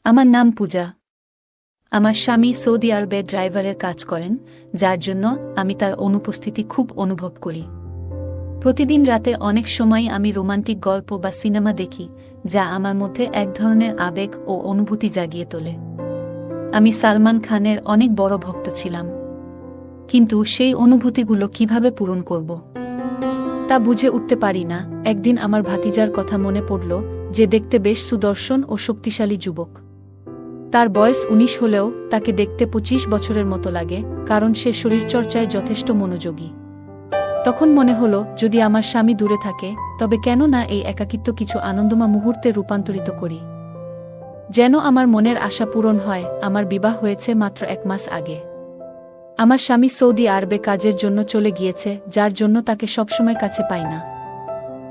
আমার নাম পূজা। আমার স্বামী সৌদি আরবে ড্রাইভারের কাজ করেন, যার জন্য আমি তার অনুপস্থিতি খুব অনুভব করি। প্রতিদিন রাতে অনেক সময় আমি রোমান্টিক গল্প বা সিনেমা দেখি, যা আমার মধ্যে এক ধরনের আবেগ ও অনুভূতি জাগিয়ে তোলে। আমি সালমান খানের অনেক বড় ভক্ত ছিলাম, কিন্তু সেই অনুভূতিগুলো কিভাবে পূরণ করব তা বুঝে উঠতে পারি না। একদিন আমার ভাতিজার কথা মনে পড়ল, যে দেখতে বেশ সুদর্শন ও শক্তিশালী যুবক। তার বয়স ১৯ হলেও তাকে দেখতে ২৫ বছরের মতো লাগে, কারণ সে শরীরচর্চায় যথেষ্ট মনোযোগী। তখন মনে হলো, যদি আমার স্বামী দূরে থাকে, তবে কেন না এই একাকিত্ব কিছু আনন্দময় মুহূর্তে রূপান্তরিত করি। যেন আমার মনের আশা পূরণ হয়। আমার বিবাহ হয়েছে মাত্র ১ মাস আগে। আমার স্বামী সৌদি আরবে কাজের জন্য চলে গিয়েছে, যার জন্য তাকে সবসময় কাছে পাই না।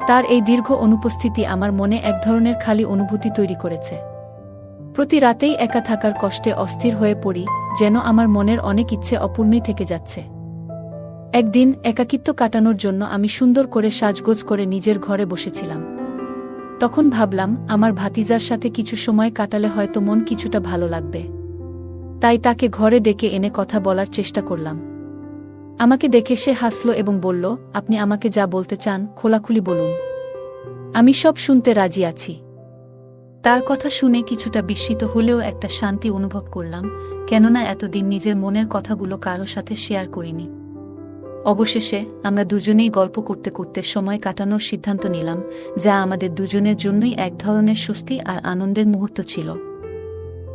তার এই দীর্ঘ অনুপস্থিতি আমার মনে এক ধরনের খালি অনুভূতি তৈরি করেছে। প্রতি রাতেই একা থাকার কষ্টে অস্থির হয়ে পড়ি, যেন আমার মনের অনেক ইচ্ছে অপূর্ণই থেকে যাচ্ছে। একদিন একাকিত্ব কাটানোর জন্য আমি সুন্দর করে সাজগোজ করে নিজের ঘরে বসেছিলাম। তখন ভাবলাম, আমার ভাতিজার সাথে কিছু সময় কাটালে হয়তো মন কিছুটা ভালো লাগবে। তাই তাকে ঘরে ডেকে এনে কথা বলার চেষ্টা করলাম। আমাকে দেখে সে হাসল এবং বলল, আপনি আমাকে যা বলতে চান খোলাখুলি বলুন, আমি সব শুনতে রাজি আছি। তার কথা শুনে কিছুটা বিস্মিত হলেও একটা শান্তি অনুভব করলাম, কেননা এতদিন নিজের মনের কথাগুলো কারো সাথে শেয়ার করিনি। অবশেষে আমরা দুজনেই গল্প করতে করতে সময় কাটানোর সিদ্ধান্ত নিলাম, যা আমাদের দুজনের জন্যই এক ধরনের স্বস্তি আর আনন্দের মুহূর্ত ছিল।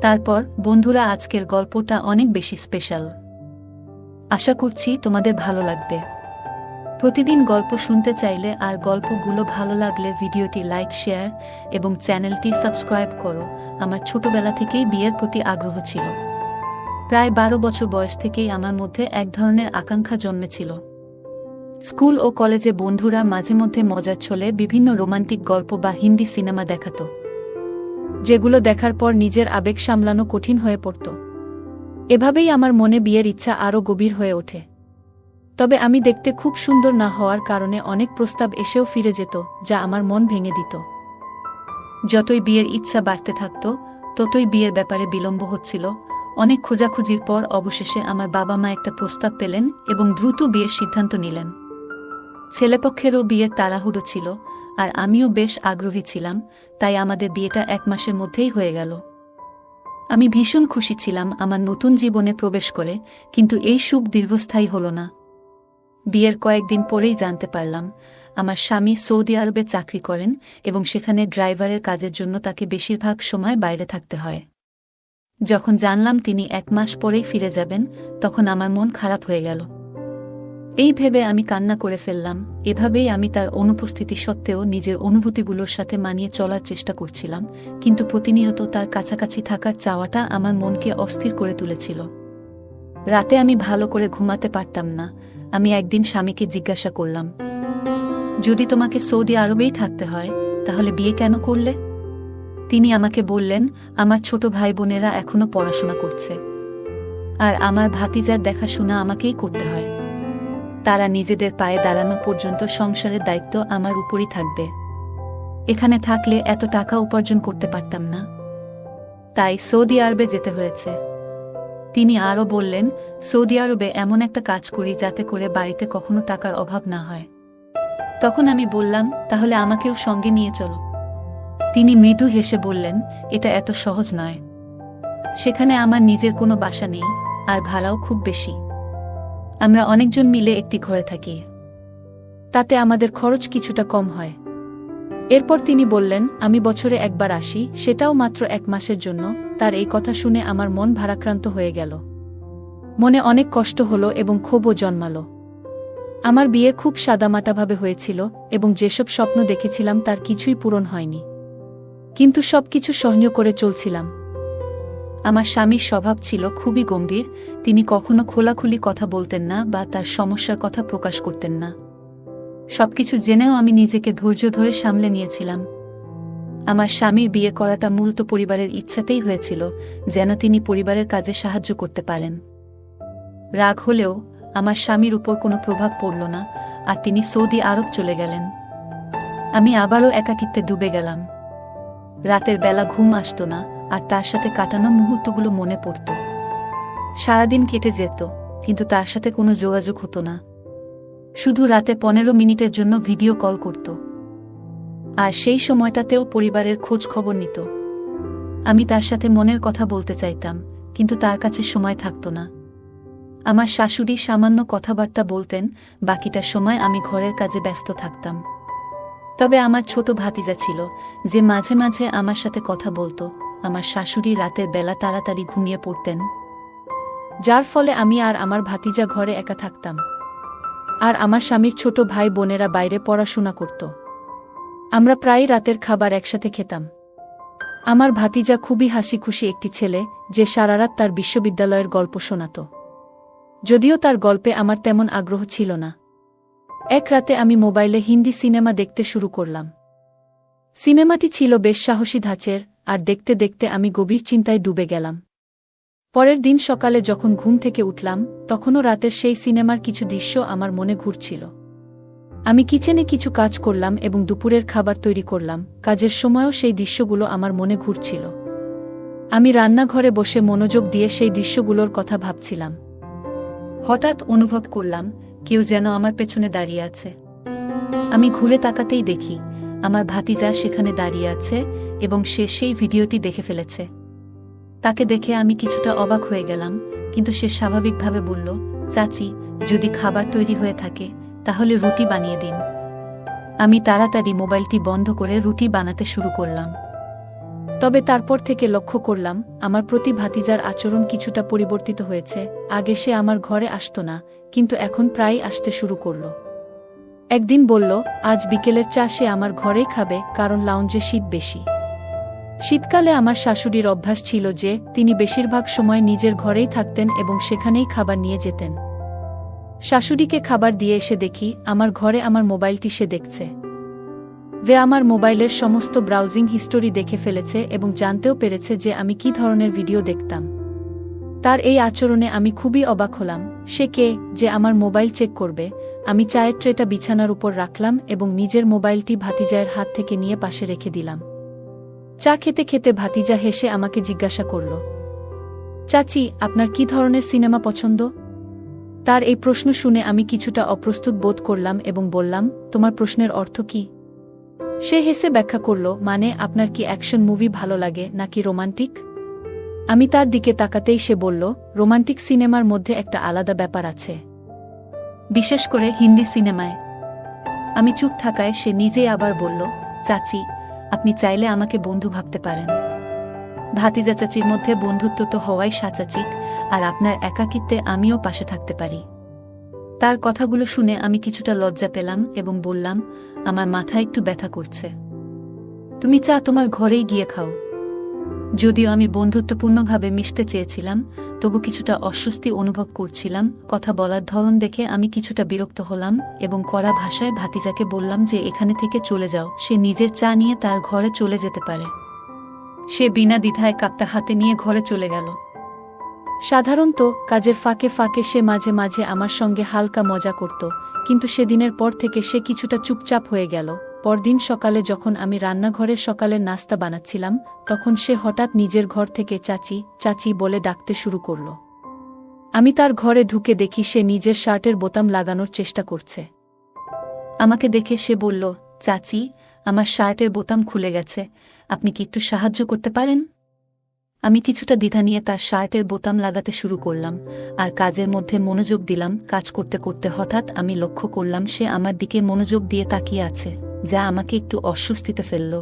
তারপর বন্ধুরা, আজকের গল্পটা অনেক বেশি স্পেশাল। আশা করছি তোমাদের ভালো লাগবে। প্রতিদিন গল্প শুনতে চাইলে আর গল্পগুলো ভালো লাগলে ভিডিওটি লাইক, শেয়ার এবং চ্যানেলটি সাবস্ক্রাইব করো। আমার ছোটবেলা থেকেই বিয়ের প্রতি আগ্রহ ছিল। প্রায় ১২ বছর বয়স থেকেই আমার মধ্যে এক ধরনের আকাঙ্ক্ষা জন্মেছিল। স্কুল ও কলেজে বন্ধুরা মাঝে মধ্যে মজার ছলে বিভিন্ন রোমান্টিক গল্প বা হিন্দি সিনেমা দেখাত, যেগুলো দেখার পর নিজের আবেগ সামলানো কঠিন হয়ে পড়ত। এভাবেই আমার মনে বিয়ের ইচ্ছা আরও গভীর হয়ে ওঠে। তবে আমি দেখতে খুব সুন্দর না হওয়ার কারণে অনেক প্রস্তাব এসেও ফিরে যেত, যা আমার মন ভেঙে দিত। যতই বিয়ের ইচ্ছা বাড়তে থাকত, ততই বিয়ের ব্যাপারে বিলম্ব হচ্ছিল। অনেক খোঁজাখুঁজির পর অবশেষে আমার বাবা মা একটা প্রস্তাব পেলেন এবং দ্রুত বিয়ের সিদ্ধান্ত নিলেন। ছেলেপক্ষেরও বিয়ের তাড়াহুড়ো ছিল, আর আমিও বেশ আগ্রহী ছিলাম, তাই আমাদের বিয়েটা ১ মাসের মধ্যেই হয়ে গেল। আমি ভীষণ খুশি ছিলাম আমার নতুন জীবনে প্রবেশ করে, কিন্তু এই সুখ দীর্ঘস্থায়ী হল না। বিয়ের কয়েকদিন পরেই জানতে পারলাম, আমার স্বামী সৌদি আরবে চাকরি করেন এবং সেখানে ড্রাইভারের কাজের জন্য তাকে বেশিরভাগ সময় বাইরে থাকতে হয়। যখন জানলাম তিনি ১ মাস পরেই ফিরে যাবেন, তখন আমার মন খারাপ হয়ে গেল। এই ভেবে আমি কান্না করে ফেললাম। এভাবেই আমি তার অনুপস্থিতি সত্ত্বেও নিজের অনুভূতিগুলোর সাথে মানিয়ে চলার চেষ্টা করছিলাম, কিন্তু প্রতিনিয়ত তার কাছাকাছি থাকার চাওয়াটা আমার মনকে অস্থির করে তুলেছিল। রাতে আমি ভালো করে ঘুমাতে পারতাম না। আমি একদিন স্বামীকে জিজ্ঞাসা করলাম, যদি তোমাকে সৌদি আরবেই থাকতে হয়, তাহলে বিয়ে কেন করলে? তিনি আমাকে বললেন, আমার ছোট ভাই বোনেরা এখনো পড়াশোনা করছে, আর আমার ভাতিজার দেখাশোনা আমাকেই করতে হয়। তারা নিজেদের পায়ে দাঁড়ানো পর্যন্ত সংসারের দায়িত্ব আমার উপরই থাকবে। এখানে থাকলে এত টাকা উপার্জন করতে পারতাম না, তাই সৌদি আরবে যেতে হয়েছে। তিনি আরও বললেন, সৌদি আরবে এমন একটা কাজ করি যাতে করে বাড়িতে কখনো টাকার অভাব না হয়। তখন আমি বললাম, তাহলে আমাকেও সঙ্গে নিয়ে চলো। তিনি মৃদু হেসে বললেন, এটা এত সহজ নয়। সেখানে আমার নিজের কোনো বাসা নেই, আর ভাড়াও খুব বেশি। আমরা অনেকজন মিলে একটি ঘরে থাকি, তাতে আমাদের খরচ কিছুটা কম হয়। এরপর তিনি বললেন, আমি বছরে একবার আসি, সেটাও মাত্র ১ মাসের জন্য। তার এই কথা শুনে আমার মন ভারাক্রান্ত হয়ে গেল। মনে অনেক কষ্ট হলো এবং ক্ষোভও জন্মালো। আমার বিয়ে খুব সাদামাটাভাবে হয়েছিল এবং যেসব স্বপ্ন দেখেছিলাম তার কিছুই পূরণ হয়নি, কিন্তু সবকিছু সহ্য করে চলছিলাম। আমার স্বামীর স্বভাব ছিল খুবই গম্ভীর। তিনি কখনো খোলাখুলি কথা বলতেন না বা তার সমস্যার কথা প্রকাশ করতেন না। সবকিছু জেনেও আমি নিজেকে ধৈর্য ধরে সামলে নিয়েছিলাম। আমার স্বামীর বিয়ে করাটা মূলত পরিবারের ইচ্ছাতেই হয়েছিল, যেন তিনি পরিবারের কাজে সাহায্য করতে পারেন। রাগ হলেও আমার স্বামীর উপর কোনো প্রভাব পড়ল না, আর তিনি সৌদি আরব চলে গেলেন। আমি আবারও একাকিত্বে ডুবে গেলাম। রাতের বেলা ঘুম আসত না, আর তার সাথে কাটানো মুহূর্তগুলো মনে পড়ত। সারাদিন কেটে যেত, কিন্তু তার সাথে কোনো যোগাযোগ হতো না। শুধু রাতে 15 মিনিটের জন্য ভিডিও কল করত, আর সেই সময়টাতেও পরিবারের খোঁজ খবর নিত। আমি তার সাথে মনের কথা বলতে চাইতাম, কিন্তু তার কাছে সময় থাকত না। আমার শাশুড়ি সামান্য কথাবার্তা বলতেন, বাকিটা সময় আমি ঘরের কাজে ব্যস্ত থাকতাম। তবে আমার ছোট ভাতিজা ছিল, যে মাঝে মাঝে আমার সাথে কথা বলতো। আমার শাশুড়ি রাতের বেলা তাড়াতাড়ি ঘুমিয়ে পড়তেন, যার ফলে আমি আর আমার ভাতিজা ঘরে একা থাকতাম। আর আমার স্বামীর ছোট ভাই বোনেরা বাইরে পড়াশোনা করত। আমরা প্রায় রাতের খাবার একসাথে খেতাম। আমার ভাতিজা খুবই হাসিখুশি একটি ছেলে, যে সারারাত তার বিশ্ববিদ্যালয়ের গল্প শোনাত, যদিও তার গল্পে আমার তেমন আগ্রহ ছিল না। এক রাতে আমি মোবাইলে হিন্দি সিনেমা দেখতে শুরু করলাম। সিনেমাটি ছিল বেশ সাহসী ধাঁচের, আর দেখতে দেখতে আমি গভীর চিন্তায় ডুবে গেলাম। পরের দিন সকালে যখন ঘুম থেকে উঠলাম, তখনও রাতের সেই সিনেমার কিছু দৃশ্য আমার মনে ঘুরছিল। আমি কিচেনে কিছু কাজ করলাম এবং দুপুরের খাবার তৈরি করলাম। কাজের সময়ও সেই দৃশ্যগুলো আমার মনে ঘুরছিল। আমি রান্নাঘরে বসে মনোযোগ দিয়ে সেই দৃশ্যগুলোর কথা ভাবছিলাম। হঠাৎ অনুভব করলাম কেউ যেন আমার পেছনে দাঁড়িয়ে আছে। আমি ঘুরে তাকাতেই দেখি আমার ভাতিজা সেখানে দাঁড়িয়ে আছে, এবং সে সেই ভিডিওটি দেখে ফেলেছে। তাকে দেখে আমি কিছুটা অবাক হয়ে গেলাম, কিন্তু সে স্বাভাবিকভাবে বলল, চাচি, যদি খাবার তৈরি হয়ে থাকে তাহলে রুটি বানিয়ে দিন। আমি তাড়াতাড়ি মোবাইলটি বন্ধ করে রুটি বানাতে শুরু করলাম। তবে তারপর থেকে লক্ষ্য করলাম আমার প্রতি ভাতিজার আচরণ কিছুটা পরিবর্তিত হয়েছে। আগে সে আমার ঘরে আসতো না, কিন্তু এখন প্রায়ই আসতে শুরু করল। একদিন বলল, আজ বিকেলের চা সে আমার ঘরেই খাবে, কারণ লাউঞ্জে শীত বেশি। শীতকালে আমার শাশুড়ির অভ্যাস ছিল যে তিনি বেশিরভাগ সময় নিজের ঘরেই থাকতেন এবং সেখানেই খাবার নিয়ে যেতেন। শাশুড়িকে খাবার দিয়ে এসে দেখি আমার ঘরে আমার মোবাইলটি সে দেখছে। আমার মোবাইলের সমস্ত ব্রাউজিং হিস্টোরি দেখে ফেলেছে এবং জানতেও পেরেছে যে আমি কী ধরনের ভিডিও দেখতাম। তার এই আচরণে আমি খুবই অবাক হলাম। সে কে যে আমার মোবাইল চেক করবে? আমি চায়ের ট্রেটা বিছানার উপর রাখলাম এবং নিজের মোবাইলটি ভাতিজায়ের হাত থেকে নিয়ে পাশে রেখে দিলাম। চা খেতে খেতে ভাতিজা হেসে আমাকে জিজ্ঞাসা করল, চাচি, আপনার কী ধরনের সিনেমা পছন্দ? তার এই প্রশ্ন শুনে আমি কিছুটা অপ্রস্তুত বোধ করলাম এবং বললাম, তোমার প্রশ্নের অর্থ কী? সে হেসে ব্যাখ্যা করল, মানে আপনার কি অ্যাকশন মুভি ভালো লাগে নাকি রোমান্টিক? আমি তার দিকে তাকাতেই সে বলল, রোমান্টিক সিনেমার মধ্যে একটা আলাদা ব্যাপার আছে, বিশেষ করে হিন্দি সিনেমায়। আমি চুপ থাকায় সে নিজেই আবার বলল, চাচি, আপনি চাইলে আমাকে বন্ধু ভাবতে পারেন। ভাতিজা চাচির মধ্যে বন্ধুত্ব তো হওয়াই স্বাভাবিক, আর আপনার একাকিত্বে আমিও পাশে থাকতে পারি। তার কথাগুলো শুনে আমি কিছুটা লজ্জা পেলাম এবং বললাম, আমার মাথা একটু ব্যথা করছে, তুমি চা তোমার ঘরেই গিয়ে খাও। যদিও আমি বন্ধুত্বপূর্ণভাবে মিশতে চেয়েছিলাম, তবু কিছুটা অস্বস্তি অনুভব করছিলাম। কথা বলার ধরন দেখে আমি কিছুটা বিরক্ত হলাম এবং কড়া ভাষায় ভাতিজাকে বললাম যে এখানে থেকে চলে যাও, সে নিজের চা নিয়ে তার ঘরে চলে যেতে পারে। সে বিনা দ্বিধায় কাপটা হাতে নিয়ে ঘরে চলে গেল। সাধারণত কাজের ফাঁকে ফাঁকে সে মাঝে মাঝে আমার সঙ্গে হালকা মজা করত, কিন্তু সেদিনের পর থেকে সে কিছুটা চুপচাপ হয়ে গেল। পরদিন সকালে যখন আমি রান্নাঘরে সকালের নাস্তা বানাচ্ছিলাম, তখন সে হঠাৎ নিজের ঘর থেকে চাচি চাচি বলে ডাকতে শুরু করল। আমি তার ঘরে ঢুকে দেখি সে নিজের শার্টের বোতাম লাগানোর চেষ্টা করছে। আমাকে দেখে সে বলল, চাচি, আমার শার্টের বোতাম খুলে গেছে, আপনি কি একটু সাহায্য করতে পারেন? আমি কিছুটা দ্বিধা নিয়ে তার শার্টের বোতাম লাগাতে শুরু করলাম আর কাজের মধ্যে মনোযোগ দিলাম। কাজ করতে করতে হঠাৎ আমি লক্ষ্য করলাম সে আমার দিকে মনোযোগ দিয়ে তাকিয়ে আছে, যা আমাকে একটু অস্বস্তিতে ফেলল।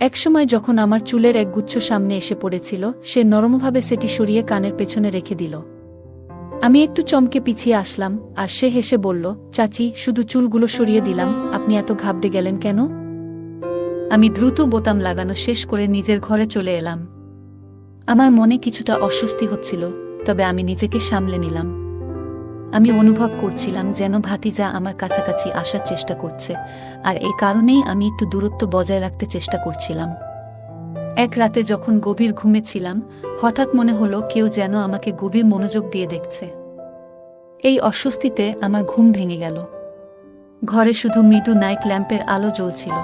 একসময় যখন আমার চুলের একগুচ্ছ সামনে এসে পড়েছিল, সে নরমভাবে সেটি সরিয়ে কানের পেছনে রেখে দিল। আমি একটু চমকে পিছিয়ে আসলাম, আর সে হেসে বলল, চাচি, শুধু চুলগুলো সরিয়ে দিলাম, আপনি এত ঘাবড়ে গেলেন কেন? আমি দ্রুত বোতাম লাগানো শেষ করে নিজের ঘরে চলে এলাম। আমার মনে কিছুটা অস্বস্তি হচ্ছিল, তবে আমি নিজেকে সামলে নিলাম। আমি অনুভব করছিলাম যেন ভাতিজা আমার কাছাকাছি আসার চেষ্টা করছে, আর এই কারণেই আমি একটু দূরত্ব বজায় রাখতে চেষ্টা করছিলাম। এক রাতে যখন গভীর ঘুমেছিলাম, হঠাৎ মনে হলো কেউ যেন আমাকে গভীর মনোযোগ দিয়ে দেখছে। এই অস্বস্তিতে আমার ঘুম ভেঙে গেল। ঘরে শুধু মৃদু নাইট ল্যাম্পের আলো জ্বলছিল।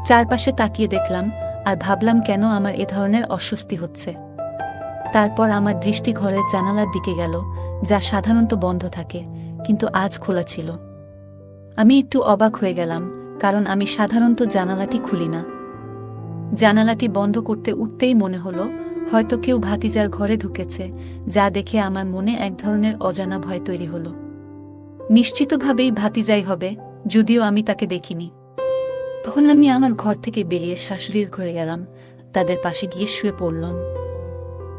চারপাশে তাকিয়ে দেখলাম আর ভাবলাম কেন আমার এ ধরনের অস্বস্তি হচ্ছে। তারপর আমার দৃষ্টি ঘরের জানালার দিকে গেল, যা সাধারণত বন্ধ থাকে, কিন্তু আজ খোলা ছিল। আমি একটু অবাক হয়ে গেলাম, কারণ আমি সাধারণত জানালাটি খুলি না। জানালাটি বন্ধ করতে উঠতেই মনে হলো হয়তো কেউ ভাতিজার ঘরে ঢুকেছে, যা দেখে আমার মনে এক ধরনের অজানা ভয় তৈরি হলো। নিশ্চিতভাবেই ভাতিজাই হবে, যদিও আমি তাকে দেখিনি। তখন আমি আমার ঘর থেকে বেরিয়ে শাশুড়ির ঘরে গেলাম, তাদের পাশে গিয়ে শুয়ে পড়লাম।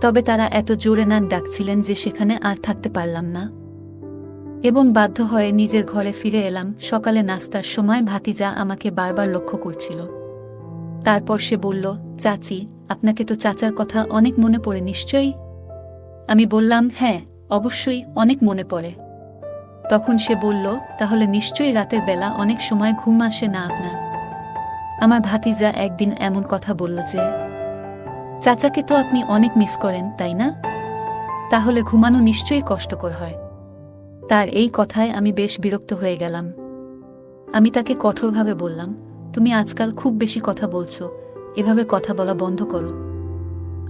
তবে তারা এত জোরে নাক ডাকছিলেন যে সেখানে আর থাকতে পারলাম না এবং বাধ্য হয়ে নিজের ঘরে ফিরে এলাম। সকালে নাস্তার সময় ভাতিজা আমাকে বারবার লক্ষ্য করছিল। তারপর সে বলল, চাচি, আপনাকে তো চাচার কথা অনেক মনে পড়ে নিশ্চয়ই? আমি বললাম, হ্যাঁ, অবশ্যই অনেক মনে পড়ে। তখন সে বলল, তাহলে নিশ্চয়ই রাতের বেলা অনেক সময় ঘুম আসে না আপনার? আমার ভাতিজা একদিন এমন কথা বলল যে, চাচাকে তো আপনি অনেক মিস করেন, তাই না? তাহলে ঘুমানো নিশ্চয়ই কষ্টকর হয়। তার এই কথায় আমি বেশ বিরক্ত হয়ে গেলাম। আমি তাকে কঠোরভাবে বললাম, তুমি আজকাল খুব বেশি কথা বলছো, এভাবে কথা বলা বন্ধ করো।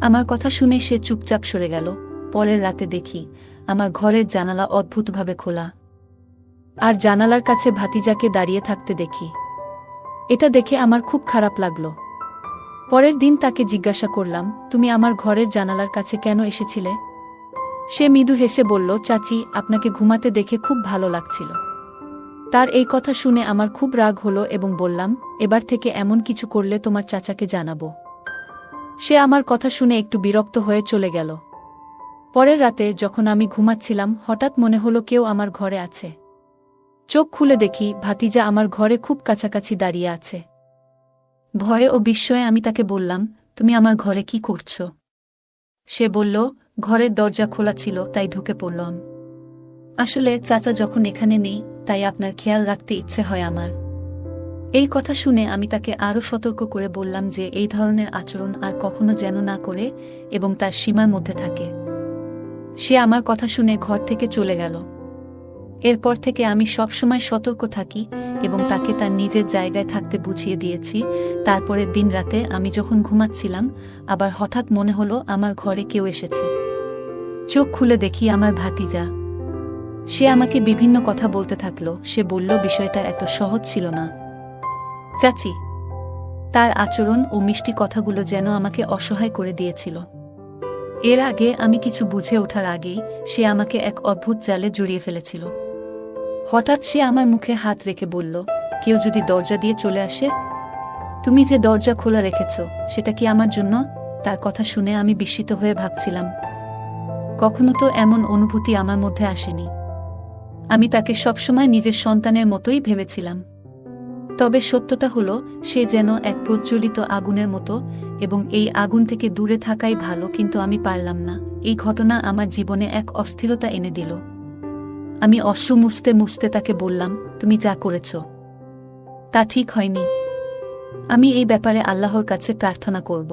আমার কথা শুনে সে চুপচাপ সরে গেল। পরের রাতে দেখি আমার ঘরের জানালা অদ্ভুতভাবে খোলা, আর জানালার কাছে ভাতিজাকে দাঁড়িয়ে থাকতে দেখি। এটা দেখে আমার খুব খারাপ লাগলো। পরের দিন তাকে জিজ্ঞাসা করলাম, তুমি আমার ঘরের জানালার কাছে কেন এসেছিলে? সে মৃদু হেসে বলল, চাচি, আপনাকে ঘুমাতে দেখে খুব ভালো লাগছিল। তার এই কথা শুনে আমার খুব রাগ হলো এবং বললাম, এবার থেকে এমন কিছু করলে তোমার চাচাকে জানাবো। সে আমার কথা শুনে একটু বিরক্ত হয়ে চলে গেল। পরের রাতে যখন আমি ঘুমাচ্ছিলাম, হঠাৎ মনে হলো কেউ আমার ঘরে আছে। চোখ খুলে দেখি ভাতিজা আমার ঘরে খুব কাছাকাছি দাঁড়িয়ে আছে। ভয়ে ও বিস্ময়ে আমি তাকে বললাম, তুমি আমার ঘরে কি করছো? সে বলল, ঘরের দরজা খোলা ছিল তাই ঢুকে পড়লাম। আসলে চাচা যখন এখানে নেই, তাই আপনার খেয়াল রাখতে ইচ্ছে হয় আমার। এই কথা শুনে আমি তাকে আরও সতর্ক করে বললাম যে এই ধরনের আচরণ আর কখনো যেন না করে এবং তার সীমার মধ্যে থাকে। সে আমার কথা শুনে ঘর থেকে চলে গেল। এরপর থেকে আমি সবসময় সতর্ক থাকি এবং তাকে তার নিজের জায়গায় থাকতে বুঝিয়ে দিয়েছি। তারপরের দিন রাতে আমি যখন ঘুমাচ্ছিলাম, আবার হঠাৎ মনে হলো আমার ঘরে কেউ এসেছে। চোখ খুলে দেখি আমার ভাতিজা। সে আমাকে বিভিন্ন কথা বলতে থাকলো। সে বলল, বিষয়টা এত সহজ ছিল না চাচি। তার আচরণ ও মিষ্টি কথাগুলো যেন আমাকে অসহায় করে দিয়েছিল। এর আগে আমি কিছু বুঝে ওঠার আগেই সে আমাকে এক অদ্ভুত জালে জড়িয়ে ফেলেছিল। হঠাৎ সে আমার মুখে হাত রেখে বলল, কেউ যদি দরজা দিয়ে চলে আসে? তুমি যে দরজা খোলা রেখেছ, সেটা কি আমার জন্য? তার কথা শুনে আমি বিস্মিত হয়ে ভাবছিলাম, কখনো তো এমন অনুভূতি আমার মধ্যে আসেনি। আমি তাকে সবসময় নিজের সন্তানের মতোই ভেবেছিলাম। তবে সত্যটা হলো, সে যেন এক প্রজ্বলিত আগুনের মতো এবং এই আগুন থেকে দূরে থাকাই ভালো, কিন্তু আমি পারলাম না। এই ঘটনা আমার জীবনে এক অস্থিরতা এনে দিল। আমি অশ্রু মুছতে মুছতে তাকে বললাম, তুমি যা করেছ তা ঠিক হয়নি। আমি এই ব্যাপারে আল্লাহর কাছে প্রার্থনা করব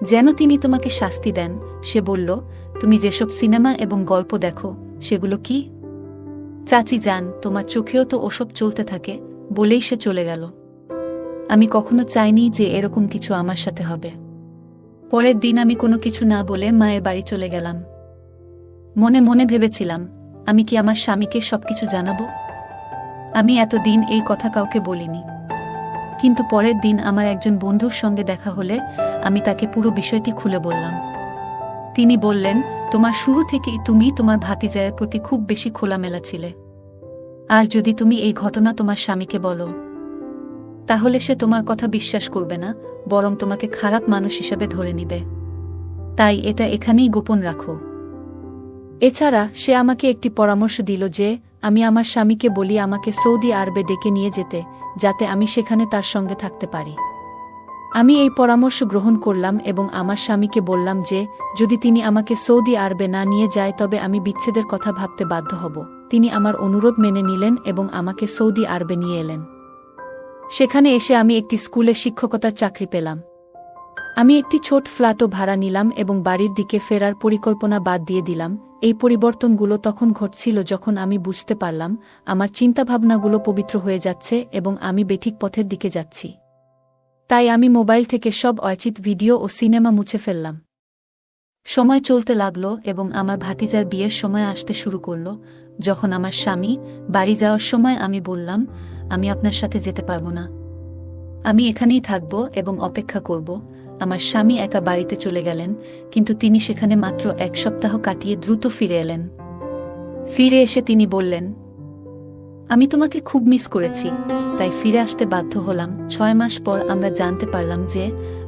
যেন তিনি তোমাকে শাস্তি দেন। সে বলল, তুমি যেসব সিনেমা এবং গল্প দেখো সেগুলো কি? চাচি যান, তোমার চোখেও তো ওসব চলতে থাকে, বলেই সে চলে গেল। আমি কখনো চাইনি যে এরকম কিছু আমার সাথে হবে। পরের দিন আমি কোনো কিছু না বলে মায়ের বাড়ি চলে গেলাম। মনে মনে ভেবেছিলাম, আমি কি আমার স্বামীকে সবকিছু জানাবো? আমি এতদিন এই কথা কাউকে বলিনি। কিন্তু পরের দিন আমার একজন বন্ধুর সঙ্গে দেখা হলে আমি তাকে পুরো বিষয়টি খুলে বললাম। তিনি বললেন, তোমার শুরু থেকেই তুমি তোমার ভাতিজায়ের প্রতি খুব বেশি খোলামেলা ছিলে। আর যদি তুমি এই ঘটনা তোমার স্বামীকে বলো, তাহলে সে তোমার কথা বিশ্বাস করবে না, বরং তোমাকে খারাপ মানুষ হিসেবে ধরে নিবে। তাই এটা এখানেই গোপন রাখো। এছাড়া সে আমাকে একটি পরামর্শ দিল যে আমি আমার স্বামীকে বলি আমাকে সৌদি আরবে ডেকে নিয়ে যেতে, যাতে আমি সেখানে তার সঙ্গে থাকতে পারি। আমি এই পরামর্শ গ্রহণ করলাম এবং আমার স্বামীকে বললাম যে যদি তিনি আমাকে সৌদি আরবে না নিয়ে যায় তবে আমি বিচ্ছেদের কথা ভাবতে বাধ্য হব। তিনি আমার অনুরোধ মেনে নিলেন এবং আমাকে সৌদি আরবে নিয়ে এলেন। সেখানে এসে আমি একটি স্কুলে শিক্ষকতার চাকরি পেলাম। আমি একটি ছোট ফ্ল্যাটও ভাড়া নিলাম এবং বাড়ির দিকে ফেরার পরিকল্পনা বাদ দিয়ে দিলাম। এই পরিবর্তনগুলো তখন ঘটছিল যখন আমি বুঝতে পারলাম আমার চিন্তাভাবনাগুলো পবিত্র হয়ে যাচ্ছে এবং আমি বেঠিক পথের দিকে যাচ্ছি। তাই আমি মোবাইল থেকে সব অচিত ভিডিও ও সিনেমা মুছে ফেললাম। সময় চলতে লাগলো এবং আমার ভাতিজার বিয়ের সময় আসতে শুরু করল। যখন আমার স্বামী বাড়ি যাওয়ার সময় আমি বললাম, আমি আপনার সাথে যেতে পারবো না, আমি এখানেই থাকব এবং অপেক্ষা করব। আমার স্বামী একা বাড়িতে চলে গেলেন, কিন্তু তিনি সেখানে মাত্র 1 সপ্তাহ কাটিয়ে দ্রুত ফিরে এলেন। ফিরে এসে তিনি বললেন, আমি তোমাকে খুব মিস করেছি, তাই ফিরে আসতে বাধ্য হলাম। 6 মাস পর আমরা জানতে পারলাম যে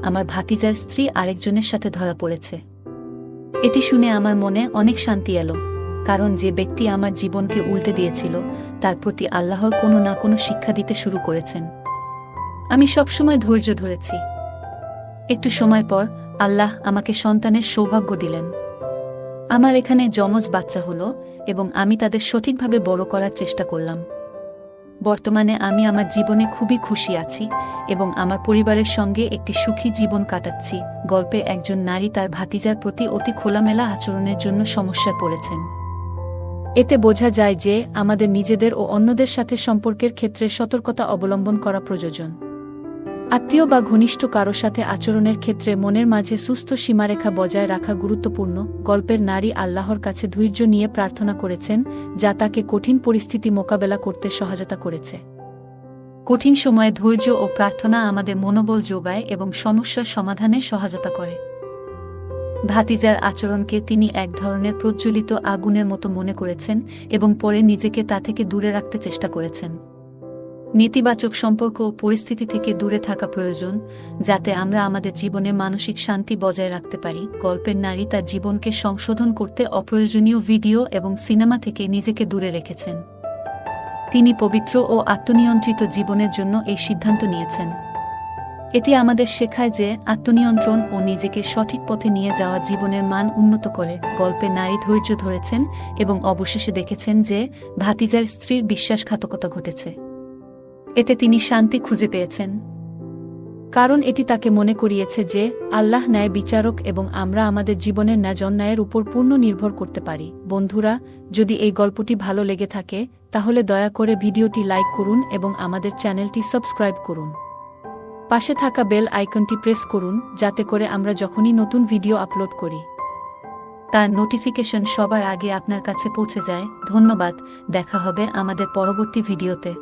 আমার ভাতিজার স্ত্রী আরেকজনের সাথে ধরা পড়েছে। এটি শুনে আমার মনে অনেক শান্তি এলো, কারণ যে ব্যক্তি আমার জীবনকে উল্টে দিয়েছিল তার প্রতি আল্লাহর কোনো না কোনো শিক্ষা দিতে শুরু করেছেন। আমি সবসময় ধৈর্য ধরেছি। একটু সময় পর আল্লাহ আমাকে সন্তানের সৌভাগ্য দিলেন। আমার এখানে যমজ বাচ্চা হলো এবং আমি তাদের সঠিকভাবে বড় করার চেষ্টা করলাম। বর্তমানে আমি আমার জীবনে খুবই খুশি আছি এবং আমার পরিবারের সঙ্গে একটি সুখী জীবন কাটাচ্ছি। গল্পে একজন নারী তার ভাতিজার প্রতি অতি খোলামেলা আচরণের জন্য সমস্যায় পড়েছেন। এতে বোঝা যায় যে আমাদের নিজেদের ও অন্যদের সাথে সম্পর্কের ক্ষেত্রে সতর্কতা অবলম্বন করা প্রয়োজন। আত্মীয় বা ঘনিষ্ঠ কারো সাথে আচরণের ক্ষেত্রে মনের মাঝে সুস্থ সীমারেখা বজায় রাখা গুরুত্বপূর্ণ। গল্পের নারী আল্লাহর কাছে ধৈর্য নিয়ে প্রার্থনা করেছেন, যা তাকে কঠিন পরিস্থিতি মোকাবেলা করতে সহায়তা করেছে। কঠিন সময়ে ধৈর্য ও প্রার্থনা আমাদের মনোবল যোগায় এবং সমস্যার সমাধানে সহায়তা করে। ভাতিজার আচরণকে তিনি এক ধরনের প্রজ্বলিত আগুনের মতো মনে করেছেন এবং পরে নিজেকে তা থেকে দূরে রাখতে চেষ্টা করেছেন। নেতিবাচক সম্পর্ক ও পরিস্থিতি থেকে দূরে থাকা প্রয়োজন, যাতে আমরা আমাদের জীবনে মানসিক শান্তি বজায় রাখতে পারি। গল্পের নারী তার জীবনকে সংশোধন করতে অপ্রয়োজনীয় ভিডিও এবং সিনেমা থেকে নিজেকে দূরে রেখেছেন। তিনি পবিত্র ও আত্মনিয়ন্ত্রিত জীবনের জন্য এই সিদ্ধান্ত নিয়েছেন। এটি আমাদের শেখায় যে আত্মনিয়ন্ত্রণ ও নিজেকে সঠিক পথে নিয়ে যাওয়া জীবনের মান উন্নত করে। গল্পে নারী ধৈর্য ধরেছেন এবং অবশেষে দেখেছেন যে ভাতিজার স্ত্রীর বিশ্বাসঘাতকতা ঘটেছে। এতে তিনি শান্তি খুঁজে পেয়েছেন, কারণ এটি তাকে মনে করিয়েছে যে আল্লাহ ন্যায় বিচারক এবং আমরা আমাদের জীবনের ন্যায়ের উপর পূর্ণ নির্ভর করতে পারি। বন্ধুরা, যদি এই গল্পটি ভালো লেগে থাকে তাহলে দয়া করে ভিডিওটি লাইক করুন এবং আমাদের চ্যানেলটি সাবস্ক্রাইব করুন। পাশে থাকা বেল আইকনটি প্রেস করুন, যাতে করে আমরা যখনই নতুন ভিডিও আপলোড করি তার নোটিফিকেশন সবার আগে আপনার কাছে পৌঁছে যায়। ধন্যবাদ, দেখা হবে আমাদের পরবর্তী ভিডিওতে।